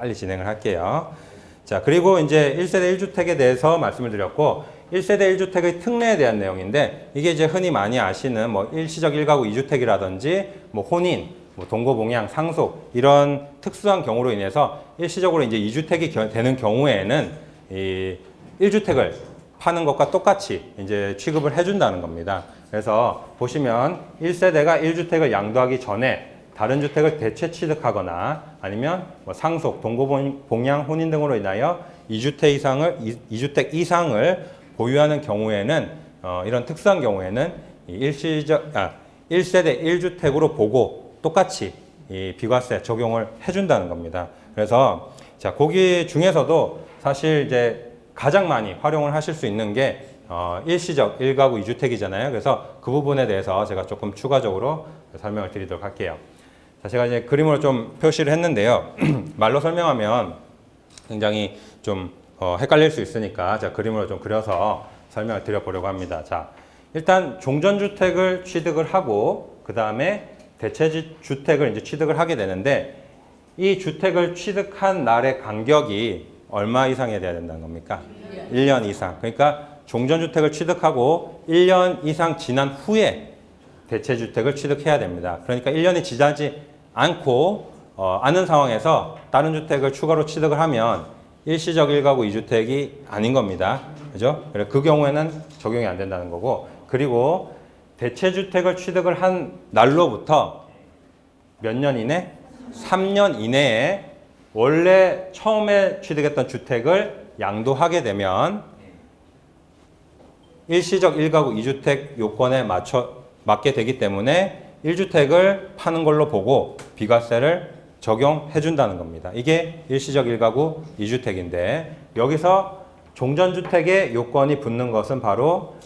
빨리 진행을 할게요. 자, 그리고 이제 1세대 1주택에 대해서 말씀을 드렸고, 1세대 1주택의 특례에 대한 내용인데, 이게 이제 흔히 많이 아시는 뭐 일시적 1가구 2주택이라든지, 뭐 혼인, 뭐 동거봉양, 상속, 이런 특수한 경우로 인해서 일시적으로 이제 2주택이 되는 경우에는 이 1주택을 파는 것과 똑같이 이제 취급을 해준다는 겁니다. 그래서 보시면 1세대가 1주택을 양도하기 전에 다른 주택을 대체 취득하거나 아니면 뭐 상속, 동거봉양, 혼인 등으로 인하여 2주택 이상을 보유하는 경우에는 이런 특수한 경우에는 1세대 1주택으로 보고 똑같이 이 비과세 적용을 해준다는 겁니다. 그래서 자, 거기 중에서도 사실 이제 가장 많이 활용을 하실 수 있는 게 일시적 1가구 2주택이잖아요. 그래서 그 부분에 대해서 제가 조금 추가적으로 설명을 드리도록 할게요. 자, 제가 이제 그림으로 좀 표시를 했는데요. 말로 설명하면 굉장히 좀 헷갈릴 수 있으니까 제가 그림으로 좀 그려서 설명을 드려보려고 합니다. 자, 일단 종전주택을 취득을 하고 그 다음에 대체주택을 이제 취득을 하게 되는데 이 주택을 취득한 날의 간격이 얼마 이상이 돼야 된다는 겁니까? 1년 이상. 그러니까 종전주택을 취득하고 1년 이상 지난 후에 대체주택을 취득해야 됩니다. 그러니까 1년이 지나지 않고 않은 상황에서 다른 주택을 추가로 취득을 하면 일시적 1가구 2주택이 아닌 겁니다. 그죠? 그 경우에는 적용이 안 된다는 거고, 그리고 대체주택을 취득을 한 날로부터 몇 년 이내? 3년 이내에 원래 처음에 취득했던 주택을 양도하게 되면 일시적 1가구 2주택 요건에 맞게 되기 때문에 1주택을 파는 걸로 보고 비과세를 적용해 준다는 겁니다. 이게 일시적 1가구 2주택인데 여기서 종전주택의 요건이 붙는 것은 바로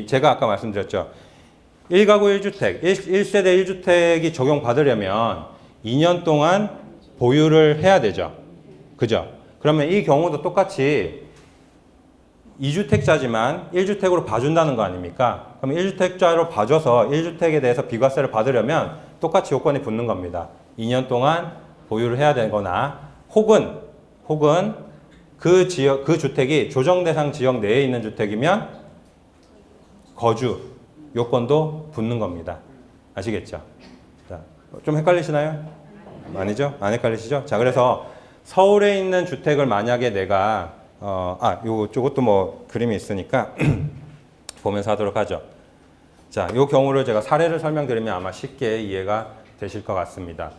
제가 아까 말씀드렸죠. 1가구 1주택, 1세대 1주택이 적용받으려면 2년 동안 보유를 해야 되죠. 그죠? 그러면 이 경우도 똑같이 2주택자지만 1주택으로 봐준다는 거 아닙니까? 그럼 1주택자로 봐줘서 1주택에 대해서 비과세를 받으려면 똑같이 요건이 붙는 겁니다. 2년 동안 보유를 해야 되거나 혹은 그 주택이 조정대상 지역 내에 있는 주택이면 거주 요건도 붙는 겁니다. 아시겠죠? 자, 좀 헷갈리시나요? 아니죠? 안 헷갈리시죠? 자, 그래서 서울에 있는 주택을 만약에 내가 요것도 뭐 그림이 있으니까 보면서 하도록 하죠. 자, 요 경우를 제가 사례를 설명드리면 아마 쉽게 이해가 되실 것 같습니다.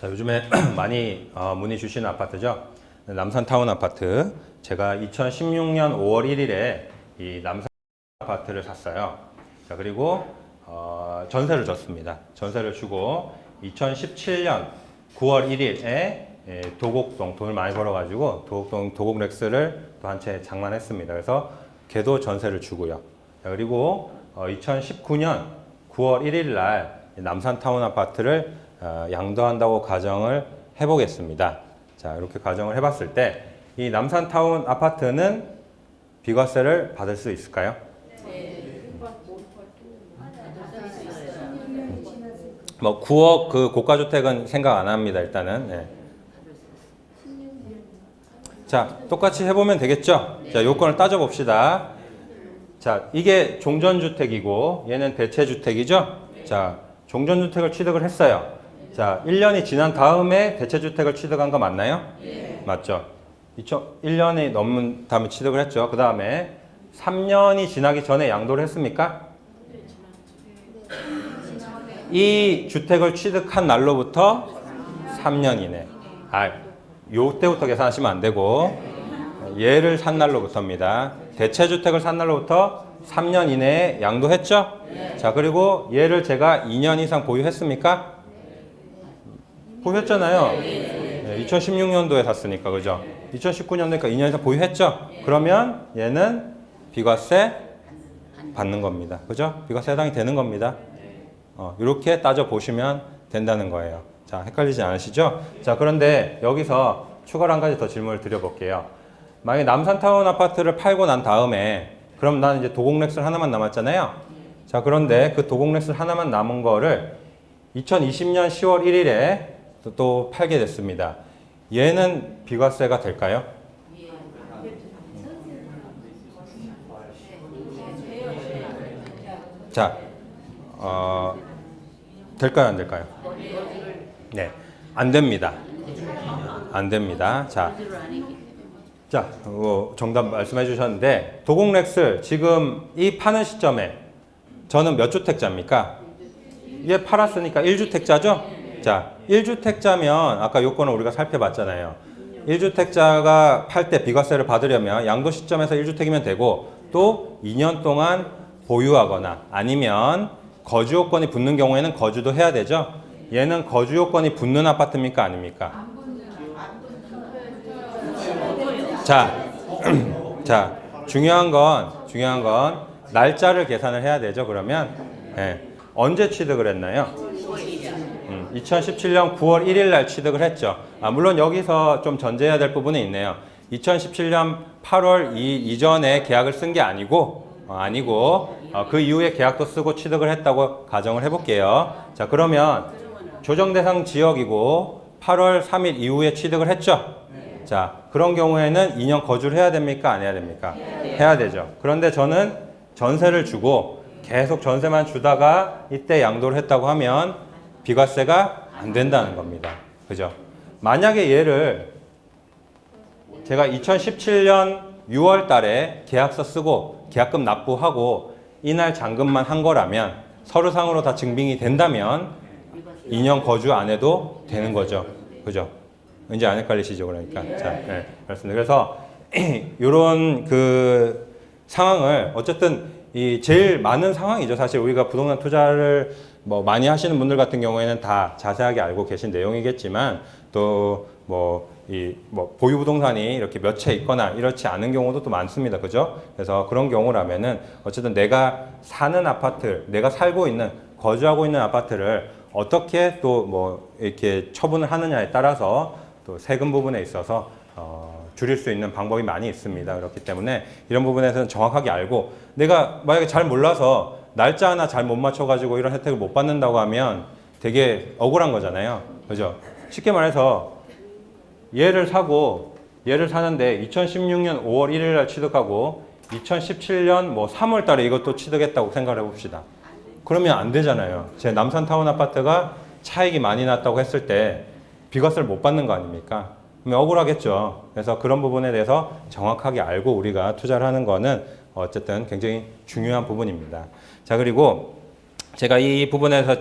자, 요즘에 많이 문의 주시는 아파트죠. 남산타운 아파트. 제가 2016년 5월 1일에 이 남산 아파트를 샀어요. 자, 그리고 전세를 줬습니다. 전세를 주고 2017년 9월 1일에 도곡동 돈을 많이 벌어가지고 도곡렉스를 또 한 채 장만했습니다. 그래서 걔도 전세를 주고요. 자, 그리고 2019년 9월 1일 날 남산타운 아파트를 양도한다고 가정을 해보겠습니다. 자, 이렇게 가정을 해봤을 때 이 남산타운 아파트는 비과세를 받을 수 있을까요? 뭐 9억 그 고가주택은 생각 안 합니다. 일단은. 네. 자, 똑같이 해보면 되겠죠? 자, 요건을 따져봅시다. 자, 이게 종전주택이고 얘는 대체주택이죠? 자, 종전주택을 취득을 했어요. 자, 1년이 지난 다음에 대체주택을 취득한 거 맞나요? 네. 맞죠? 1년이 넘은 다음에 취득을 했죠. 그 다음에 3년이 지나기 전에 양도를 했습니까? 이 주택을 취득한 날로부터 3년 이내. 요때부터 계산하시면 안 되고 얘를 산 날로부터입니다. 대체주택을 산 날로부터 3년 이내에 양도했죠? 네. 자, 그리고 얘를 제가 2년 이상 보유했습니까? 보유했잖아요. 네, 2016년도에 샀으니까, 그죠? 2019년도니까 2년 이상 보유했죠? 그러면 얘는 비과세 받는 겁니다. 그죠? 비과세 해당이 되는 겁니다. 이렇게 따져보시면 된다는 거예요. 자, 헷갈리지 않으시죠? 자, 그런데 여기서 추가로 한 가지 더 질문을 드려볼게요. 만약에 남산타운 아파트를 팔고 난 다음에 그럼 나는 이제 도곡렉스 하나만 남았잖아요. 자, 그런데 그 도공렉스 하나만 남은 거를 2020년 10월 1일에 또 팔게 됐습니다. 얘는 비과세가 될까요? 자, 될까요, 안 될까요? 네, 안 됩니다. 안 됩니다. 자, 정답 말씀해 주셨는데, 도공렉스 지금 이 파는 시점에 저는 몇 주택자입니까? 얘 팔았으니까 1주택자죠? 자, 1주택자면 아까 요건을 우리가 살펴봤잖아요. 1주택자가 팔 때 비과세를 받으려면 양도 시점에서 1주택이면 되고, 또 2년 동안 보유하거나 아니면 거주 요건이 붙는 경우에는 거주도 해야 되죠? 얘는 거주 요건이 붙는 아파트입니까? 아닙니까? 자, 자, 중요한 건 날짜를 계산을 해야 되죠. 그러면 언제 취득을 했나요? 2017년 9월 1일 날 취득을 했죠. 물론 여기서 좀 전제해야 될 부분이 있네요. 2017년 8월 이전에 계약을 쓴 게 아니고 그 이후에 계약도 쓰고 취득을 했다고 가정을 해볼게요. 자, 그러면 조정 대상 지역이고 8월 3일 이후에 취득을 했죠. 자, 그런 경우에는 2년 거주를 해야 됩니까? 안 해야 됩니까? 해야 되죠. 그런데 저는 전세를 주고 계속 전세만 주다가 이때 양도를 했다고 하면 비과세가 안 된다는 겁니다. 그죠? 만약에 얘를 제가 2017년 6월 달에 계약서 쓰고 계약금 납부하고 이날 잔금만 한 거라면 서류상으로 다 증빙이 된다면 2년 거주 안 해도 되는 거죠. 그죠? 이제 안 헷갈리시죠? 그러니까. 자, 네, 그렇습니다. 그래서 이런 그 상황을 어쨌든 이 제일 많은 상황이죠. 사실 우리가 부동산 투자를 뭐 많이 하시는 분들 같은 경우에는 다 자세하게 알고 계신 내용이겠지만 또 보유 부동산이 이렇게 몇 채 있거나 이렇지 않은 경우도 또 많습니다. 그죠? 그래서 그런 경우라면은 어쨌든 내가 사는 아파트, 내가 살고 있는, 거주하고 있는 아파트를 어떻게 또 뭐 이렇게 처분을 하느냐에 따라서 또 세금 부분에 있어서 줄일 수 있는 방법이 많이 있습니다. 그렇기 때문에 이런 부분에서는 정확하게 알고, 내가 만약에 잘 몰라서 날짜 하나 잘 못 맞춰가지고 이런 혜택을 못 받는다고 하면 되게 억울한 거잖아요. 그죠? 쉽게 말해서 얘를 사는데 2016년 5월 1일 날 취득하고 2017년 뭐 3월 달에 이것도 취득했다고 생각을 해봅시다. 그러면 안 되잖아요. 제 남산타운 아파트가 차익이 많이 났다고 했을 때 비과세를 못 받는 거 아닙니까? 그러면 억울하겠죠. 그래서 그런 부분에 대해서 정확하게 알고 우리가 투자를 하는 거는 어쨌든 굉장히 중요한 부분입니다. 자, 그리고 제가 이 부분에서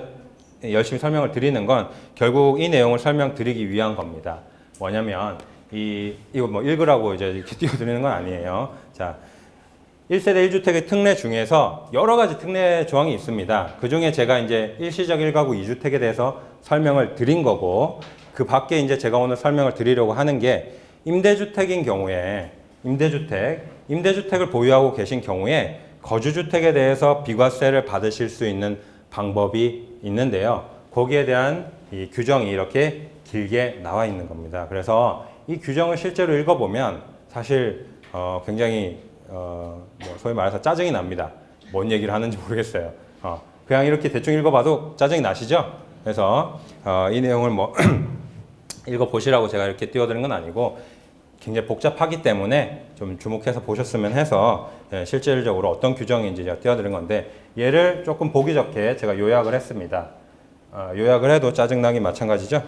열심히 설명을 드리는 건 결국 이 내용을 설명드리기 위한 겁니다. 뭐냐면 이거 뭐 읽으라고 이제 이렇게 띄워드리는 건 아니에요. 자, 1세대 1주택의 특례 중에서 여러 가지 특례 조항이 있습니다. 그 중에 제가 이제 일시적 1가구 2주택에 대해서 설명을 드린 거고, 그 밖에 이제 제가 오늘 설명을 드리려고 하는 게 임대주택인 경우에 임대주택을 보유하고 계신 경우에 거주주택에 대해서 비과세를 받으실 수 있는 방법이 있는데요. 거기에 대한 이 규정이 이렇게 길게 나와 있는 겁니다. 그래서 이 규정을 실제로 읽어보면 사실 굉장히 뭐 소위 말해서 짜증이 납니다. 뭔 얘기를 하는지 모르겠어요. 그냥 이렇게 대충 읽어봐도 짜증이 나시죠? 그래서 이 내용을 뭐 읽어보시라고 제가 이렇게 띄워드린 건 아니고 굉장히 복잡하기 때문에 좀 주목해서 보셨으면 해서 실질적으로 어떤 규정인지 제가 띄워드린 건데, 얘를 조금 보기 좋게 제가 요약을 했습니다. 요약을 해도 짜증나기 마찬가지죠?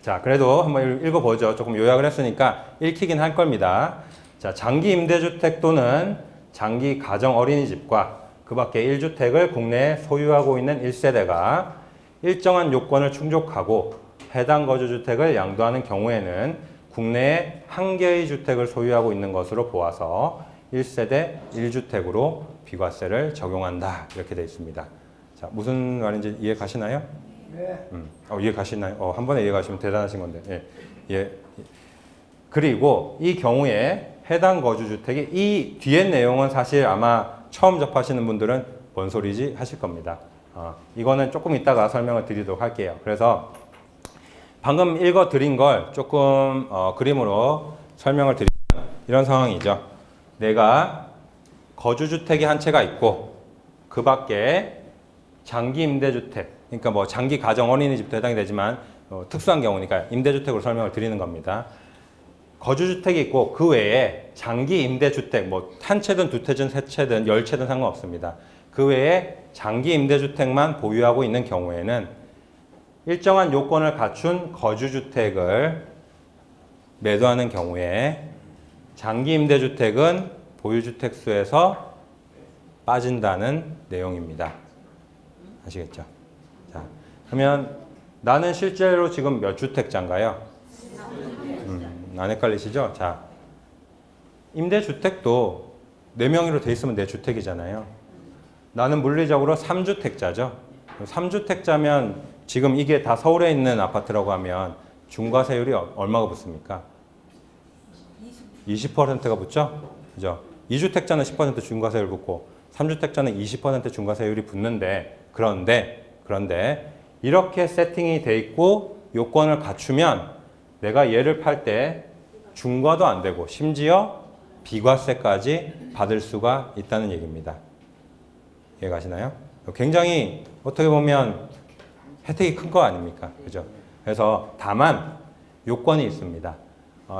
자, 그래도 한번 읽어보죠. 조금 요약을 했으니까 읽히긴 할 겁니다. 자, 장기 임대주택 또는 장기 가정 어린이집과 그 밖에 1주택을 국내에 소유하고 있는 1세대가 일정한 요건을 충족하고 해당 거주주택을 양도하는 경우에는 국내에 한 개의 주택을 소유하고 있는 것으로 보아서 1세대 1주택으로 비과세를 적용한다. 이렇게 되어 있습니다. 자, 무슨 말인지 이해 가시나요? 네. 이해 가시나요? 한 번에 이해 가시면 대단하신 건데. 예. 그리고 이 경우에 해당 거주주택이 이 뒤에 내용은 사실 아마 처음 접하시는 분들은 뭔 소리지 하실 겁니다. 이거는 조금 이따가 설명을 드리도록 할게요. 그래서 방금 읽어 드린 걸 조금 그림으로 설명을 드리면 이런 상황이죠. 내가 거주주택이 한 채가 있고 그 밖에 장기 임대주택, 그러니까 뭐 장기 가정 어린이집도 해당이 되지만 특수한 경우니까 임대주택으로 설명을 드리는 겁니다. 거주주택이 있고 그 외에 장기 임대주택, 뭐 한 채든 두 채든 세 채든 열 채든 상관없습니다. 그 외에 장기 임대주택만 보유하고 있는 경우에는 일정한 요건을 갖춘 거주주택을 매도하는 경우에 장기 임대주택은 보유주택 수에서 빠진다는 내용입니다. 아시겠죠? 자, 그러면 나는 실제로 지금 몇 주택자인가요? 안 헷갈리시죠? 자, 임대주택도 내 명의로 돼 있으면 내 주택이잖아요. 나는 물리적으로 3주택자죠. 3주택자면 지금 이게 다 서울에 있는 아파트라고 하면 중과세율이 얼마가 붙습니까? 20%가 붙죠? 그죠? 2주택자는 10% 중과세율 붙고 3주택자는 20% 중과세율이 붙는데 그런데 이렇게 세팅이 돼 있고 요건을 갖추면 내가 얘를 팔 때 중과도 안 되고 심지어 비과세까지 받을 수가 있다는 얘기입니다. 이해가시나요? 굉장히 어떻게 보면 혜택이 큰 거 아닙니까? 그죠? 그래서 다만 요건이 있습니다.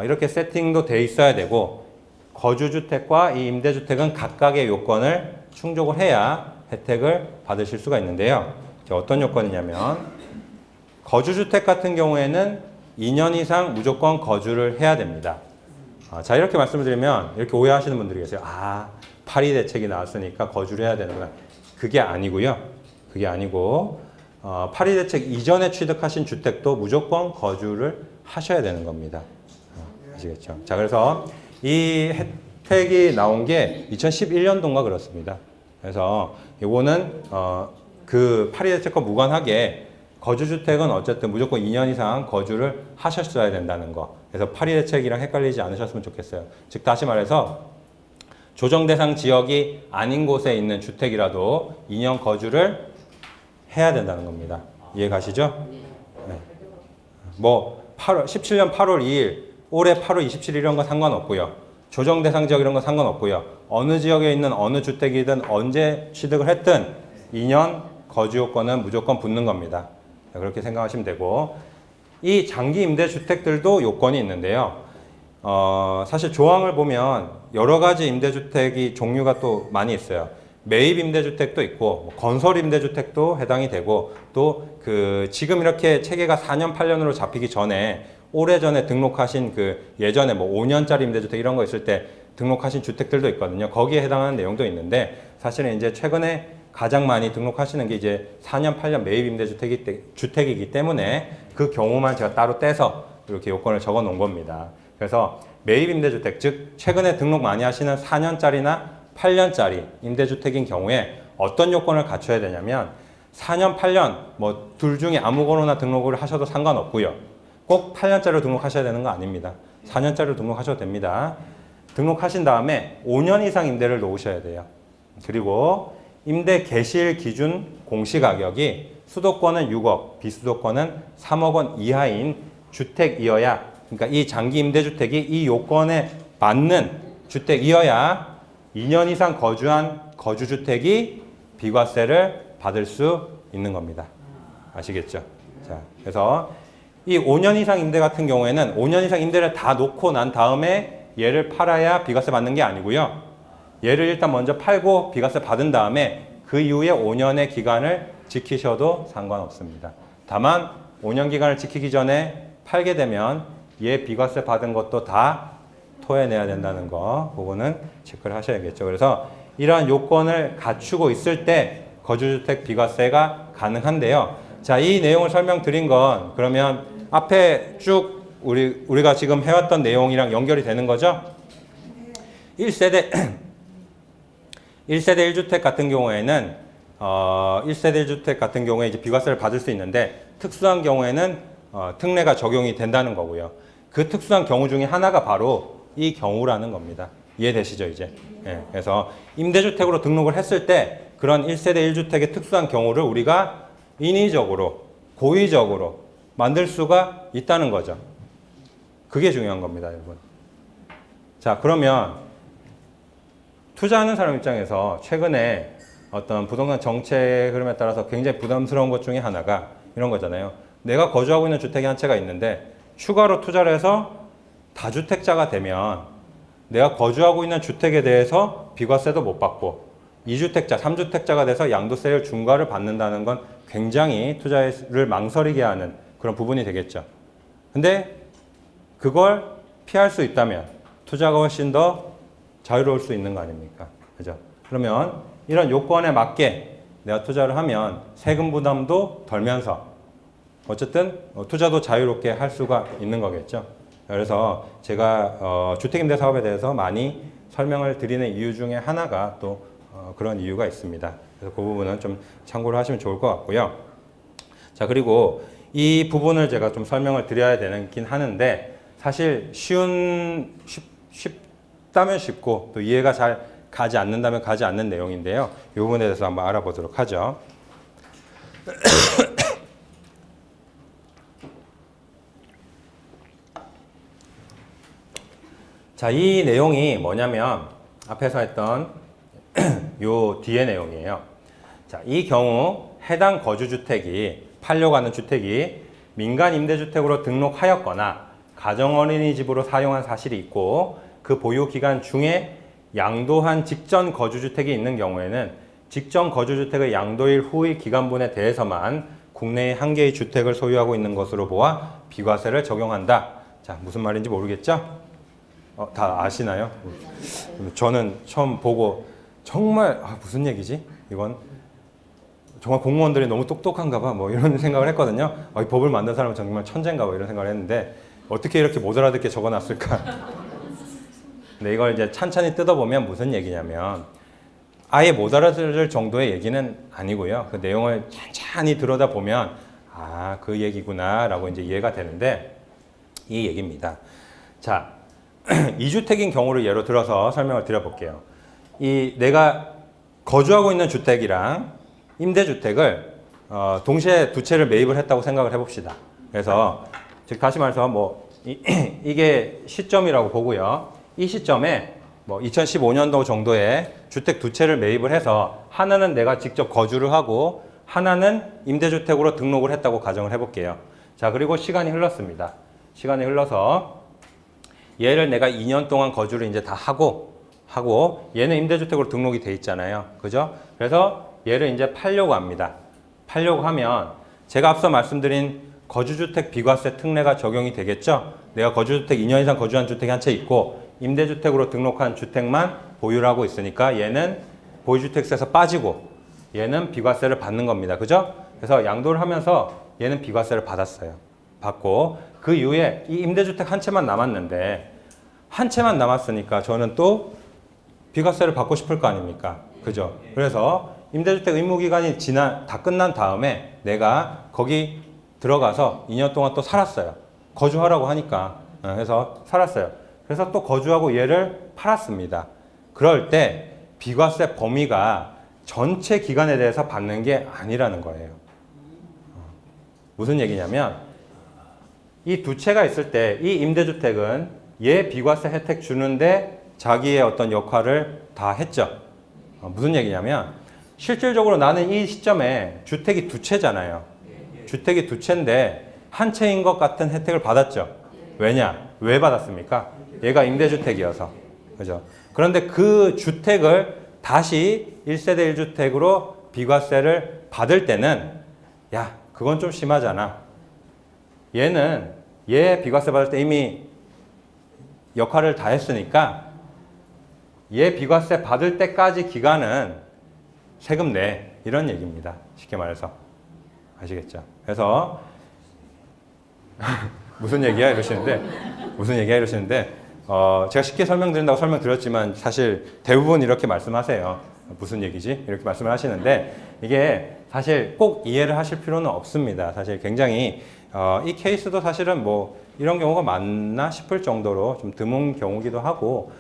이렇게 세팅도 돼 있어야 되고 거주주택과 이 임대주택은 각각의 요건을 충족을 해야 혜택을 받으실 수가 있는데요. 어떤 요건이냐면 거주주택 같은 경우에는 2년 이상 무조건 거주를 해야 됩니다. 자, 이렇게 말씀을 드리면 이렇게 오해하시는 분들이 계세요. 파리 대책이 나왔으니까 거주를 해야 되는구나. 그게 아니고요. 그게 아니고 파리 대책 이전에 취득하신 주택도 무조건 거주를 하셔야 되는 겁니다. 아시겠죠? 자, 그래서 이 혜택이 나온 게 2011년도인가 그렇습니다. 그래서 이거는 그 파리 대책과 무관하게 거주주택은 어쨌든 무조건 2년 이상 거주를 하셨어야 된다는 거. 그래서 파리 대책이랑 헷갈리지 않으셨으면 좋겠어요. 즉 다시 말해서 조정 대상 지역이 아닌 곳에 있는 주택이라도 2년 거주를 해야 된다는 겁니다. 이해 가시죠? 네. 뭐 17년 8월 2일, 올해 8월 27일 이런 건 상관없고요. 조정 대상 지역 이런 건 상관없고요. 어느 지역에 있는 어느 주택이든 언제 취득을 했든 2년 거주 요건은 무조건 붙는 겁니다. 그렇게 생각하시면 되고 이 장기 임대주택들도 요건이 있는데요. 사실 조항을 보면 여러 가지 임대주택이 종류가 또 많이 있어요. 매입 임대주택도 있고 건설 임대주택도 해당이 되고 또 지금 이렇게 체계가 4년 8년으로 잡히기 전에 오래전에 등록하신 예전에 5년짜리 임대주택 이런 거 있을 때 등록하신 주택들도 있거든요. 거기에 해당하는 내용도 있는데 사실은 이제 최근에 가장 많이 등록하시는 게 이제 4년, 8년 매입 임대주택이기 때문에 그 경우만 제가 따로 떼서 이렇게 요건을 적어 놓은 겁니다. 그래서 매입 임대주택, 즉 최근에 등록 많이 하시는 4년짜리나 8년짜리 임대주택인 경우에 어떤 요건을 갖춰야 되냐면 4년, 8년 둘 중에 아무거나 등록을 하셔도 상관없고요. 꼭 8년짜리로 등록하셔야 되는 거 아닙니다. 4년짜리로 등록하셔도 됩니다. 등록하신 다음에 5년 이상 임대를 놓으셔야 돼요. 그리고 임대 개시일 기준 공시가격이 수도권은 6억, 비수도권은 3억 원 이하인 주택이어야, 그러니까 이 장기 임대주택이 이 요건에 맞는 주택이어야 2년 이상 거주한 거주주택이 비과세를 받을 수 있는 겁니다. 아시겠죠? 자, 그래서 이 5년 이상 임대 같은 경우에는 5년 이상 임대를 다 놓고 난 다음에 얘를 팔아야 비과세 받는 게 아니고요. 얘를 일단 먼저 팔고 비과세 받은 다음에 그 이후에 5년의 기간을 지키셔도 상관없습니다. 다만 5년 기간을 지키기 전에 팔게 되면 얘 비과세 받은 것도 다 토해내야 된다는 거, 그거는 체크를 하셔야겠죠. 그래서 이러한 요건을 갖추고 있을 때 거주주택 비과세가 가능한데요. 자, 이 내용을 설명드린 건 그러면 앞에 쭉 우리가 지금 해왔던 내용이랑 연결이 되는 거죠? 1세대 1주택 같은 경우에는 1세대 1주택 같은 경우에 이제 비과세를 받을 수 있는데 특수한 경우에는 특례가 적용이 된다는 거고요. 그 특수한 경우 중에 하나가 바로 이 경우라는 겁니다. 이해되시죠, 이제? 예, 그래서 임대주택으로 등록을 했을 때 그런 1세대 1주택의 특수한 경우를 우리가 인위적으로, 고의적으로 만들 수가 있다는 거죠. 그게 중요한 겁니다, 여러분. 자, 그러면 투자하는 사람 입장에서 최근에 어떤 부동산 정책 흐름에 따라서 굉장히 부담스러운 것 중에 하나가 이런 거잖아요. 내가 거주하고 있는 주택이 한 채가 있는데 추가로 투자를 해서 다주택자가 되면 내가 거주하고 있는 주택에 대해서 비과세도 못 받고 2주택자, 3주택자가 돼서 양도세율 중과를 받는다는 건 굉장히 투자를 망설이게 하는 그런 부분이 되겠죠. 근데 그걸 피할 수 있다면 투자가 훨씬 더 자유로울 수 있는 거 아닙니까? 그죠? 그러면 이런 요건에 맞게 내가 투자를 하면 세금 부담도 덜면서 어쨌든 투자도 자유롭게 할 수가 있는 거겠죠. 그래서 제가 주택임대 사업에 대해서 많이 설명을 드리는 이유 중에 하나가 또 그런 이유가 있습니다. 그래서 그 부분은 좀 참고를 하시면 좋을 것 같고요. 자, 그리고 이 부분을 제가 좀 설명을 드려야 되긴 하는데 사실 쉽다면 쉽고 또 이해가 잘 가지 않는다면 가지 않는 내용인데요. 이 부분에 대해서 한번 알아보도록 하죠. 자, 이 내용이 뭐냐면 앞에서 했던 요 뒤의 내용이에요. 자, 이 경우 해당 거주주택이 팔려고 하는 주택이 민간 임대주택으로 등록하였거나 가정어린이집으로 사용한 사실이 있고 그 보유 기간 중에 양도한 직전 거주주택이 있는 경우에는 직전 거주주택의 양도일 후의 기간분에 대해서만 국내에 한 개의 주택을 소유하고 있는 것으로 보아 비과세를 적용한다. 자, 무슨 말인지 모르겠죠? 다 아시나요? 저는 처음 보고 정말 무슨 얘기지? 이건 정말 공무원들이 너무 똑똑한가 봐 뭐 이런 생각을 했거든요. 이 법을 만든 사람은 정말 천재인가 봐 이런 생각을 했는데 어떻게 이렇게 못 알아듣게 적어놨을까? 근데 이걸 이제 찬찬히 뜯어보면 무슨 얘기냐면 아예 못 알아들을 정도의 얘기는 아니고요. 그 내용을 찬찬히 들여다보면 그 얘기구나 라고 이제 이해가 되는데 이 얘기입니다. 자, 2주택인 경우를 예로 들어서 설명을 드려볼게요. 내가 거주하고 있는 주택이랑 임대주택을 동시에 두 채를 매입을 했다고 생각을 해봅시다. 그래서 즉 다시 말해서 이게 시점이라고 보고요. 이 시점에 2015년도 정도에 주택 두 채를 매입을 해서 하나는 내가 직접 거주를 하고 하나는 임대주택으로 등록을 했다고 가정을 해볼게요. 자, 그리고 시간이 흘렀습니다. 시간이 흘러서 얘를 내가 2년 동안 거주를 이제 다 하고 얘는 임대주택으로 등록이 돼 있잖아요. 그죠? 그래서 얘를 이제 팔려고 합니다. 팔려고 하면 제가 앞서 말씀드린 거주주택 비과세 특례가 적용이 되겠죠? 내가 거주주택 2년 이상 거주한 주택이 한 채 있고 임대주택으로 등록한 주택만 보유를 하고 있으니까 얘는 보유주택세에서 빠지고 얘는 비과세를 받는 겁니다. 그죠? 그래서 양도를 하면서 얘는 비과세를 받았어요. 받고 그 이후에 이 임대주택 한 채만 남았는데 한 채만 남았으니까 저는 또 비과세를 받고 싶을 거 아닙니까? 그죠? 그래서 임대주택 의무기간이 다 끝난 다음에 내가 거기 들어가서 2년 동안 또 살았어요. 거주하라고 하니까. 그래서 살았어요. 그래서 또 거주하고 얘를 팔았습니다. 그럴 때 비과세 범위가 전체 기간에 대해서 받는 게 아니라는 거예요. 무슨 얘기냐면 이 두 채가 있을 때 이 임대주택은 얘 비과세 혜택 주는데 자기의 어떤 역할을 다 했죠. 무슨 얘기냐면 실질적으로 나는 이 시점에 주택이 두 채잖아요. 주택이 두 채인데 한 채인 것 같은 혜택을 받았죠. 왜냐? 왜 받았습니까? 얘가 임대주택이어서. 그죠? 그런데 그 주택을 다시 1세대 1주택으로 비과세를 받을 때는 그건 좀 심하잖아. 얘 비과세 받을 때 이미 역할을 다 했으니까 얘 비과세 받을 때까지 기간은 세금 내. 이런 얘기입니다. 쉽게 말해서. 아시겠죠? 그래서 무슨 얘기야 이러시는데 제가 쉽게 설명드린다고 설명드렸지만 사실 대부분 이렇게 말씀하세요. 무슨 얘기지? 이렇게 말씀을 하시는데 이게 사실 꼭 이해를 하실 필요는 없습니다. 사실 굉장히 이 케이스도 사실은 이런 경우가 많나 싶을 정도로 좀 드문 경우기도 하고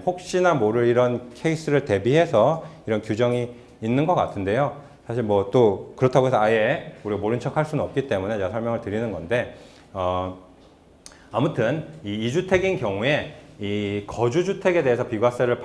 혹시나 모를 이런 케이스를 대비해서 이런 규정이 있는 것 같은데요. 사실 또 그렇다고 해서 아예 우리가 모른 척 할 수는 없기 때문에 제가 설명을 드리는 건데 아무튼 이 2주택인 경우에 이 거주주택에 대해서 비과세를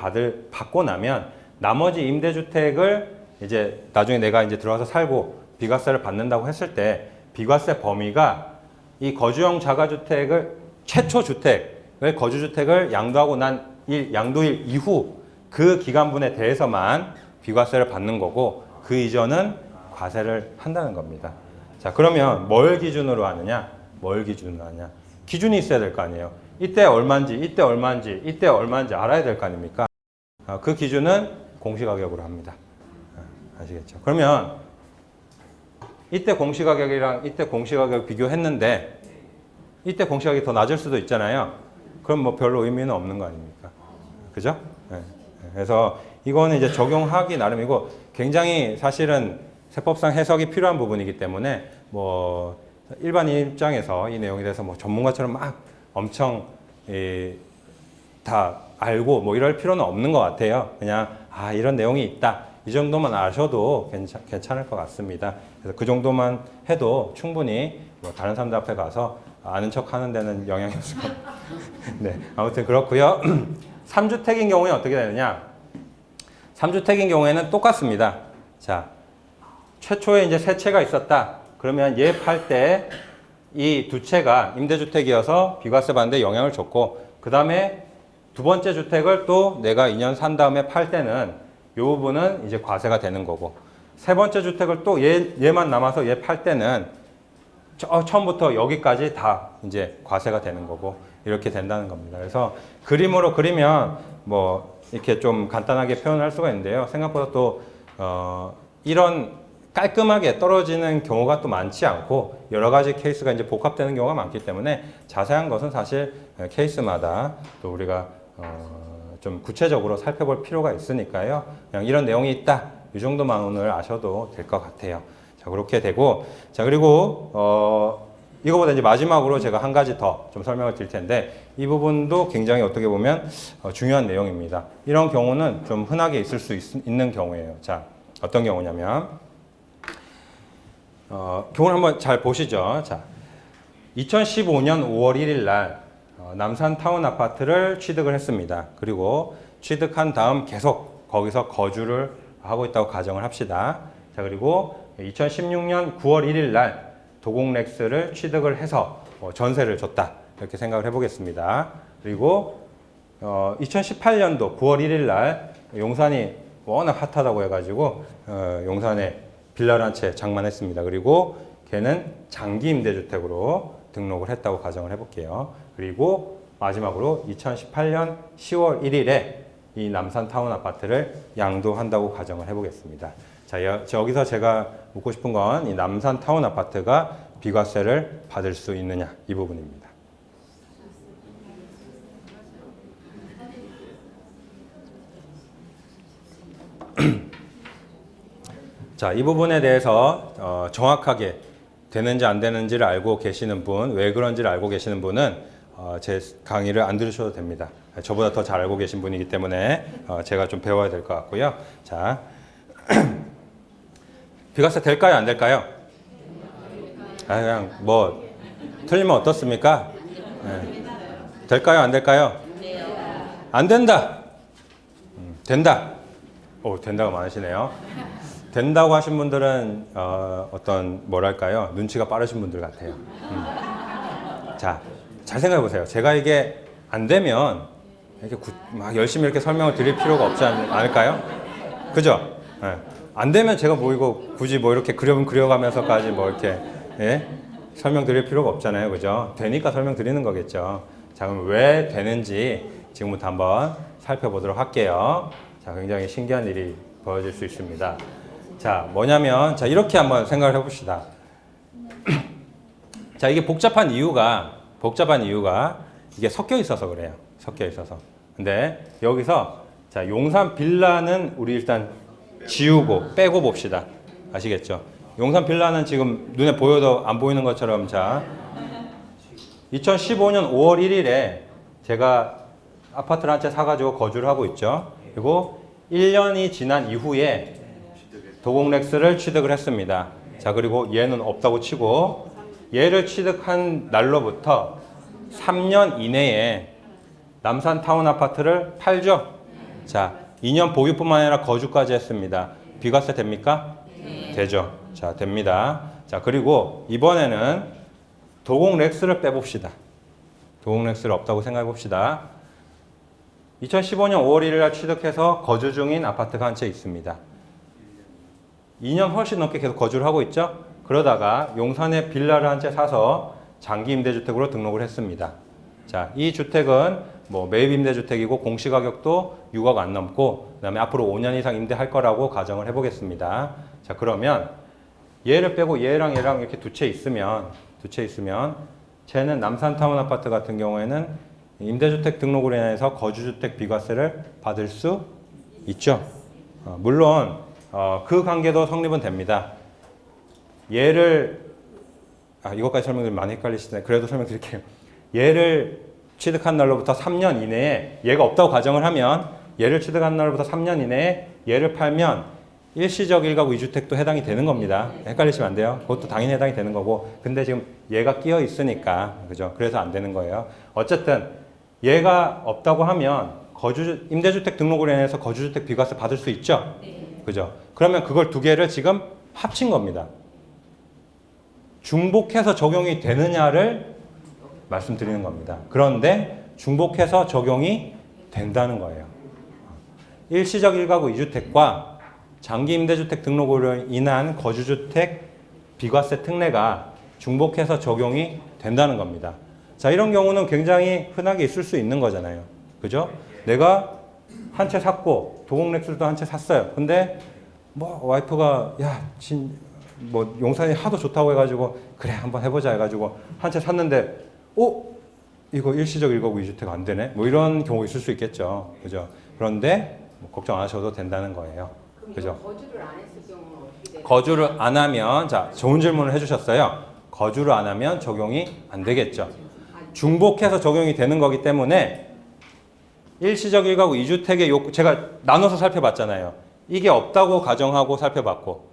받고 나면 나머지 임대주택을 이제 나중에 내가 이제 들어와서 살고 비과세를 받는다고 했을 때 비과세 범위가 이 거주용 자가주택을 최초 주택을 거주주택을 양도하고 난 양도일 이후 그 기간분에 대해서만 비과세를 받는 거고 그 이전은 과세를 한다는 겁니다. 자, 그러면 뭘 기준으로 하느냐? 뭘 기준으로 하냐? 기준이 있어야 될 거 아니에요. 이때 얼마인지, 이때 얼마인지, 이때 얼마인지 알아야 될 거 아닙니까? 그 기준은 공시가격으로 합니다. 아시겠죠? 그러면 이때 공시가격이랑 이때 공시가격 비교했는데 이때 공시가격이 더 낮을 수도 있잖아요. 그럼 뭐 별로 의미는 없는 거 아닙니까? 그죠? 네. 그래서 이거는 이제 적용하기 나름이고 굉장히 사실은 세법상 해석이 필요한 부분이기 때문에 뭐 일반인 입장에서 이 내용에 대해서 뭐 전문가처럼 막 엄청 다 알고 뭐 이럴 필요는 없는 것 같아요. 그냥 이런 내용이 있다. 이 정도만 아셔도 괜찮을 것 같습니다. 그래서 그 정도만 해도 충분히 뭐 다른 사람들 앞에 가서 아는 척 하는 데는 영향이 없을 것 같아요. 네, 아무튼 그렇고요. 3주택인 경우에 어떻게 되느냐? 3주택인 경우에는 똑같습니다. 자, 최초에 이제 세 채가 있었다. 그러면 얘 팔 때 이 두 채가 임대주택이어서 비과세 받는데 영향을 줬고 그 다음에 두 번째 주택을 또 내가 2년 산 다음에 팔 때는 이 부분은 이제 과세가 되는 거고 세 번째 주택을 또 얘만 남아서 얘 팔 때는 처음부터 여기까지 다 이제 과세가 되는 거고 이렇게 된다는 겁니다. 그래서 그림으로 그리면 뭐 이렇게 좀 간단하게 표현할 수가 있는데요. 생각보다 또 이런 깔끔하게 떨어지는 경우가 또 많지 않고 여러 가지 케이스가 이제 복합되는 경우가 많기 때문에 자세한 것은 사실 케이스마다 또 우리가 좀 구체적으로 살펴볼 필요가 있으니까요. 그냥 이런 내용이 있다. 이 정도만 오늘 아셔도 될 것 같아요. 자, 그렇게 되고 자, 그리고 이거보다 이제 마지막으로 제가 한 가지 더 좀 설명을 드릴 텐데 이 부분도 굉장히 어떻게 보면 중요한 내용입니다. 이런 경우는 좀 흔하게 있을 수 있는 경우예요. 자, 어떤 경우냐면 경우를 한번 잘 보시죠. 자, 2015년 5월 1일 날 남산 타운 아파트를 취득을 했습니다. 그리고 취득한 다음 계속 거기서 거주를 하고 있다고 가정을 합시다. 자, 그리고 2016년 9월 1일 날 도곡렉스를 취득을 해서 전세를 줬다. 이렇게 생각을 해보겠습니다. 그리고 2018년도 9월 1일 날 용산이 워낙 핫하다고 해가지고 용산에 빌라를 한 채 장만했습니다. 그리고 걔는 장기 임대주택으로 등록을 했다고 가정을 해볼게요. 그리고 마지막으로 2018년 10월 1일에 이 남산 타운 아파트를 양도한다고 가정을 해보겠습니다. 자, 여기서 제가 묻고 싶은 건 이 남산 타운 아파트가 비과세를 받을 수 있느냐 이 부분입니다. 자, 이 부분에 대해서 정확하게 되는지 안 되는지를 알고 계시는 분, 왜 그런지를 알고 계시는 분은 제 강의를 안 들으셔도 됩니다. 저보다 더 잘 알고 계신 분이기 때문에 제가 좀 배워야 될 것 같고요. 자, 비과세 될까요? 안 될까요? 그냥 뭐 틀리면 어떻습니까? 네. 될까요? 안 될까요? 안 된다. 된다. 오, 된다고 많으시네요. 된다고 하신 분들은 어떤 뭐랄까요? 눈치가 빠르신 분들 같아요. 자, 잘 생각해 보세요. 제가 이게 안 되면 이렇게 막 열심히 이렇게 설명을 드릴 필요가 없지 않을까요? 그죠? 네. 안 되면 제가 뭐 이거 굳이 뭐 이렇게 그려가면서까지 뭐 이렇게 설명 드릴 필요가 없잖아요. 그죠? 되니까 설명 드리는 거겠죠. 자, 그럼 왜 되는지 지금부터 한번 살펴보도록 할게요. 자, 굉장히 신기한 일이 벌어질 수 있습니다. 자, 뭐냐면, 자, 이렇게 한번 생각을 해봅시다. 자, 이게 복잡한 이유가 이게 섞여 있어서 그래요. 섞여 있어서. 근데 여기서, 자, 용산 빌라는 우리 일단 지우고, 빼고 봅시다. 아시겠죠? 용산 빌라는 지금 눈에 보여도 안 보이는 것처럼, 자, 2015년 5월 1일에 제가 아파트를 한 채 사가지고 거주를 하고 있죠. 그리고 1년이 지난 이후에 도곡렉스를 취득을 했습니다. 자, 그리고 얘는 없다고 치고 얘를 취득한 날로부터 3년 이내에 남산 타운 아파트를 팔죠? 자, 2년 보유뿐만 아니라 거주까지 했습니다. 비과세 됩니까? 되죠. 자, 됩니다. 자, 그리고 이번에는 도공 렉스를 빼봅시다. 도공 렉스를 없다고 생각해 봅시다. 2015년 5월 1일 날 취득해서 거주 중인 아파트가 한 채 있습니다. 2년 훨씬 넘게 계속 거주를 하고 있죠? 그러다가 용산에 빌라를 한 채 사서 장기 임대주택으로 등록을 했습니다. 자, 이 주택은 뭐 매입 임대주택이고 공시가격도 6억 안 넘고 그다음에 앞으로 5년 이상 임대할 거라고 가정을 해보겠습니다. 자, 그러면 얘를 빼고 얘랑 이렇게 두 채 있으면 쟤는 남산타운 아파트 같은 경우에는 임대주택 등록으로 인해서 거주주택 비과세를 받을 수 있죠. 물론 그 관계도 성립은 됩니다. 얘를 이것까지 설명드리면 많이 헷갈리시네. 그래도 설명드릴게요. 얘를 취득한 날로부터 3년 이내에 얘가 없다고 가정을 하면 얘를 취득한 날로부터 3년 이내에 얘를 팔면 일시적 1가구 2주택도 해당이 되는 겁니다. 헷갈리시면 안 돼요. 그것도 당연히 해당이 되는 거고 근데 지금 얘가 끼어 있으니까 그죠? 그래서 안 되는 거예요. 어쨌든 얘가 없다고 하면 임대주택 등록으로 인해서 거주주택 비과세 받을 수 있죠? 그죠? 그러면 그걸 두 개를 지금 합친 겁니다. 중복해서 적용이 되느냐를 말씀드리는 겁니다. 그런데 중복해서 적용이 된다는 거예요. 일시적 1가구 2주택과 장기 임대주택 등록으로 인한 거주주택 비과세 특례가 중복해서 적용이 된다는 겁니다. 자, 이런 경우는 굉장히 흔하게 있을 수 있는 거잖아요. 그죠? 내가 한 채 샀고 도공렉스도 한 채 샀어요. 근데 뭐 와이프가 뭐 용산이 하도 좋다고 해가지고 그래 한번 해보자 해가지고 한 채 샀는데 이거 일시적 1가구 2주택 안 되네? 뭐 이런 경우 있을 수 있겠죠. 그죠? 그런데 뭐 걱정 안 하셔도 된다는 거예요. 그죠? 거주를 안 했을 경우는 어떻게 돼요? 거주를 안 하면 자, 좋은 질문을 해주셨어요. 거주를 안 하면 적용이 안 되겠죠. 중복해서 적용이 되는 거기 때문에 일시적 1가구 2주택의 제가 나눠서 살펴봤잖아요. 이게 없다고 가정하고 살펴봤고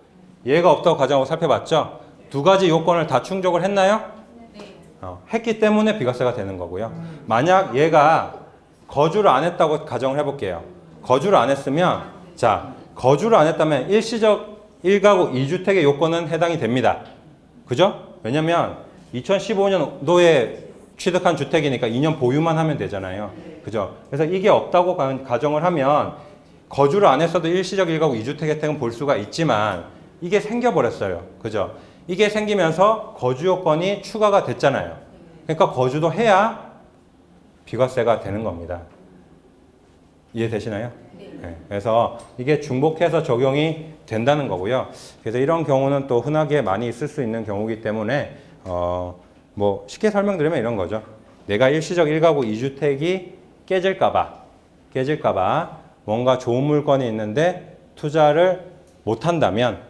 얘가 없다고 가정하고 살펴봤죠. 두 가지 요건을 다 충족을 했나요? 네. 했기 때문에 비과세가 되는 거고요. 만약 얘가 거주를 안 했다고 가정을 해볼게요. 거주를 안 했으면 자, 거주를 안 했다면 일시적 1가구 2주택의 요건은 해당이 됩니다. 그죠? 왜냐면 2015년도에 취득한 주택이니까 2년 보유만 하면 되잖아요. 그죠? 그래서 이게 없다고 가정을 하면 거주를 안 했어도 일시적 1가구 2주택 혜택은 볼 수가 있지만 이게 생겨버렸어요. 그죠? 이게 생기면서 거주 요건이 추가가 됐잖아요. 그러니까 거주도 해야 비과세가 되는 겁니다. 이해되시나요? 네. 그래서 이게 중복해서 적용이 된다는 거고요. 그래서 이런 경우는 또 흔하게 많이 있을 수 있는 경우이기 때문에 뭐 쉽게 설명드리면 이런 거죠. 내가 일시적 1가구 2주택이 깨질까봐 뭔가 좋은 물건이 있는데 투자를 못한다면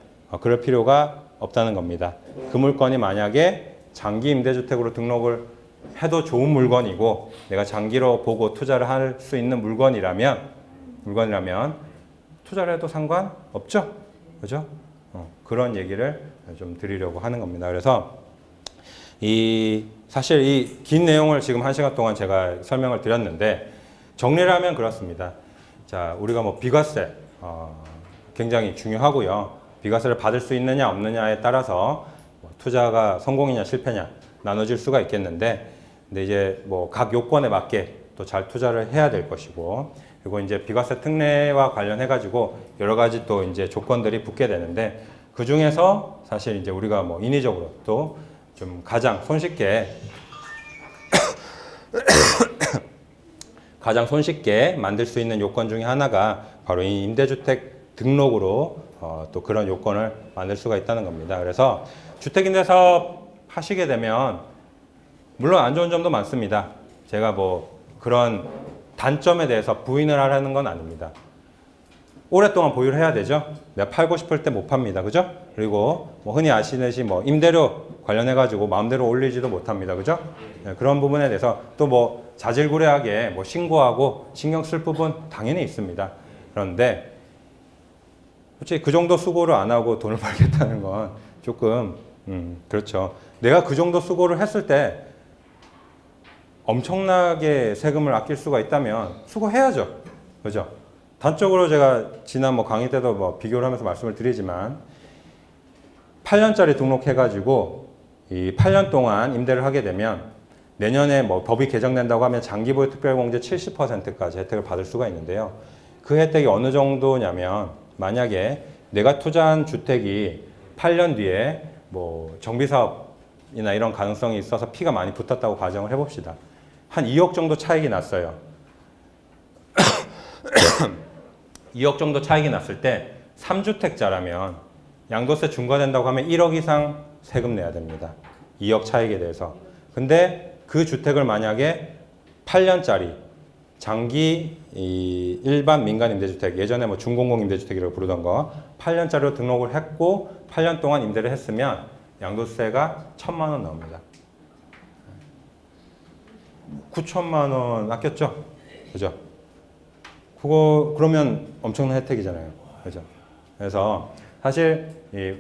그럴 필요가 없다는 겁니다. 그 물건이 만약에 장기 임대주택으로 등록을 해도 좋은 물건이고 내가 장기로 보고 투자를 할 수 있는 물건이라면 투자를 해도 상관없죠. 그죠? 그런 얘기를 좀 드리려고 하는 겁니다. 그래서 사실 이 긴 내용을 지금 1시간 동안 제가 설명을 드렸는데 정리를 하면 그렇습니다. 자, 우리가 뭐 비과세 굉장히 중요하고요. 비과세를 받을 수 있느냐 없느냐에 따라서 투자가 성공이냐 실패냐 나눠질 수가 있겠는데 근데 이제 뭐 각 요건에 맞게 또 잘 투자를 해야 될 것이고 그리고 이제 비과세 특례와 관련해 가지고 여러 가지 또 이제 조건들이 붙게 되는데 그 중에서 사실 이제 우리가 뭐 인위적으로 또 좀 가장 손쉽게 만들 수 있는 요건 중에 하나가 바로 이 임대주택 등록으로 또 그런 요건을 만들 수가 있다는 겁니다. 그래서 주택임대사업 하시게 되면 물론 안 좋은 점도 많습니다. 제가 뭐 그런 단점에 대해서 부인을 하라는 건 아닙니다. 오랫동안 보유를 해야 되죠. 내가 팔고 싶을 때 못 팝니다. 그죠? 그리고 뭐 흔히 아시듯이 뭐 임대료 관련해가지고 마음대로 올리지도 못합니다. 그죠? 네, 그런 부분에 대해서 또 뭐 자질구레하게 뭐 신고하고 신경 쓸 부분 당연히 있습니다. 그런데 솔직히 그 정도 수고를 안 하고 돈을 벌겠다는 건 조금 그렇죠. 내가 그 정도 수고를 했을 때 엄청나게 세금을 아낄 수가 있다면 수고해야죠. 그죠? 단적으로 제가 지난 뭐 강의 때도 뭐 비교를 하면서 말씀을 드리지만 8년짜리 등록해가지고 이 8년 동안 임대를 하게 되면 내년에 뭐 법이 개정된다고 하면 장기보유 특별공제 70%까지 혜택을 받을 수가 있는데요. 그 혜택이 어느 정도냐면 만약에 내가 투자한 주택이 8년 뒤에 뭐 정비사업이나 이런 가능성이 있어서 피가 많이 붙었다고 가정을 해봅시다. 한 2억 정도 차익이 났어요. 2억 정도 차익이 났을 때 3주택자라면 양도세 중과된다고 하면 1억 이상 세금 내야 됩니다. 2억 차익에 대해서. 근데 그 주택을 만약에 8년짜리 장기 일반 민간 임대주택, 예전에 뭐 준공공 임대주택이라고 부르던 거 8년짜리로 등록을 했고 8년 동안 임대를 했으면 양도세가 1,000만 원 나옵니다. 9천만 원 아꼈죠? 그죠? 그거 그러면 엄청난 혜택이잖아요. 그죠? 그래서 사실 이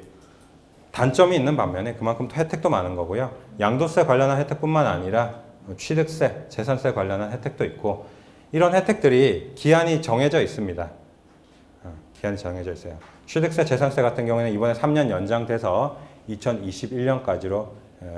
단점이 있는 반면에 그만큼 또 혜택도 많은 거고요. 양도세 관련한 혜택뿐만 아니라 취득세, 재산세 관련한 혜택도 있고 이런 혜택들이 기한이 정해져 있습니다. 기한이 정해져 있어요. 취득세, 재산세 같은 경우에는 이번에 3년 연장돼서 2021년까지로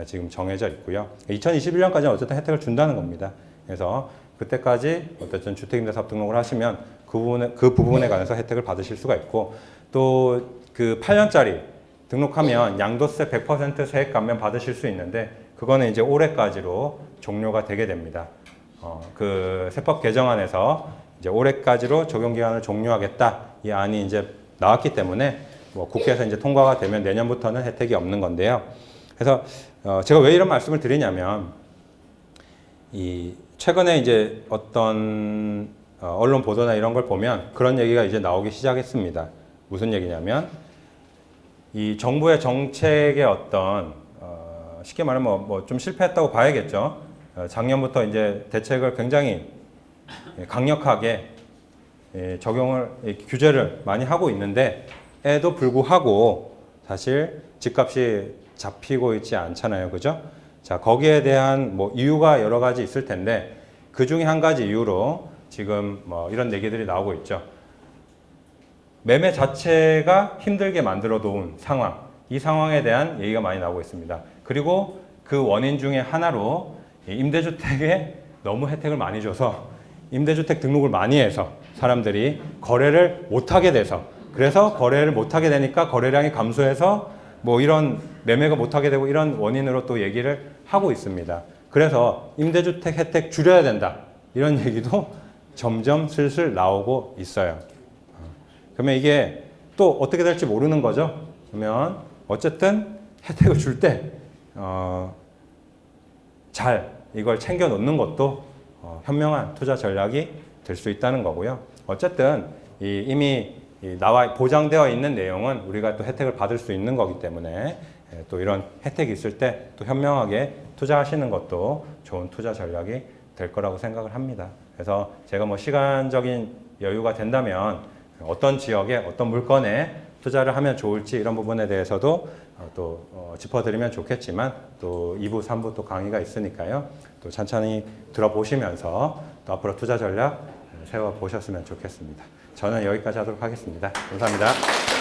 지금 정해져 있고요. 2021년까지는 어쨌든 혜택을 준다는 겁니다. 그래서 그때까지 어쨌든 주택임대사업 등록을 하시면 그 부분에 관해서 혜택을 받으실 수가 있고 또 그 8년짜리 등록하면 양도세 100% 세액 감면 받으실 수 있는데 그거는 이제 올해까지로 종료가 되게 됩니다. 그 세법 개정안에서 이제 올해까지로 적용 기간을 종료하겠다 이 안이 이제 나왔기 때문에 뭐 국회에서 이제 통과가 되면 내년부터는 혜택이 없는 건데요. 그래서 제가 왜 이런 말씀을 드리냐면 이 최근에 이제 어떤 언론 보도나 이런 걸 보면 그런 얘기가 이제 나오기 시작했습니다. 무슨 얘기냐면 이 정부의 정책의 어떤 쉽게 말하면 뭐 좀 실패했다고 봐야겠죠. 작년부터 이제 대책을 굉장히 강력하게 적용을 규제를 많이 하고 있는데 에도 불구하고 사실 집값이 잡히고 있지 않잖아요. 그죠? 자, 거기에 대한 뭐 이유가 여러 가지 있을 텐데 그 중에 한 가지 이유로 지금 뭐 이런 얘기들이 나오고 있죠. 매매 자체가 힘들게 만들어 놓은 상황, 이 상황에 대한 얘기가 많이 나오고 있습니다. 그리고 그 원인 중에 하나로 임대주택에 너무 혜택을 많이 줘서 임대주택 등록을 많이 해서 사람들이 거래를 못하게 돼서 그래서 거래를 못하게 되니까 거래량이 감소해서 뭐 이런 매매가 못하게 되고 이런 원인으로 또 얘기를 하고 있습니다. 그래서 임대주택 혜택 줄여야 된다. 이런 얘기도 점점 슬슬 나오고 있어요. 그러면 이게 또 어떻게 될지 모르는 거죠. 그러면 어쨌든 혜택을 줄 때 잘 이걸 챙겨 놓는 것도 현명한 투자 전략이 될 수 있다는 거고요. 어쨌든 이미 나와 보장되어 있는 내용은 우리가 또 혜택을 받을 수 있는 거기 때문에 또 이런 혜택이 있을 때 또 현명하게 투자하시는 것도 좋은 투자 전략이 될 거라고 생각을 합니다. 그래서 제가 뭐 시간적인 여유가 된다면 어떤 지역에 어떤 물건에 투자를 하면 좋을지 이런 부분에 대해서도 또 짚어드리면 좋겠지만 또 2부, 3부 또 강의가 있으니까요. 또 천천히 들어보시면서 또 앞으로 투자 전략 세워보셨으면 좋겠습니다. 저는 여기까지 하도록 하겠습니다. 감사합니다.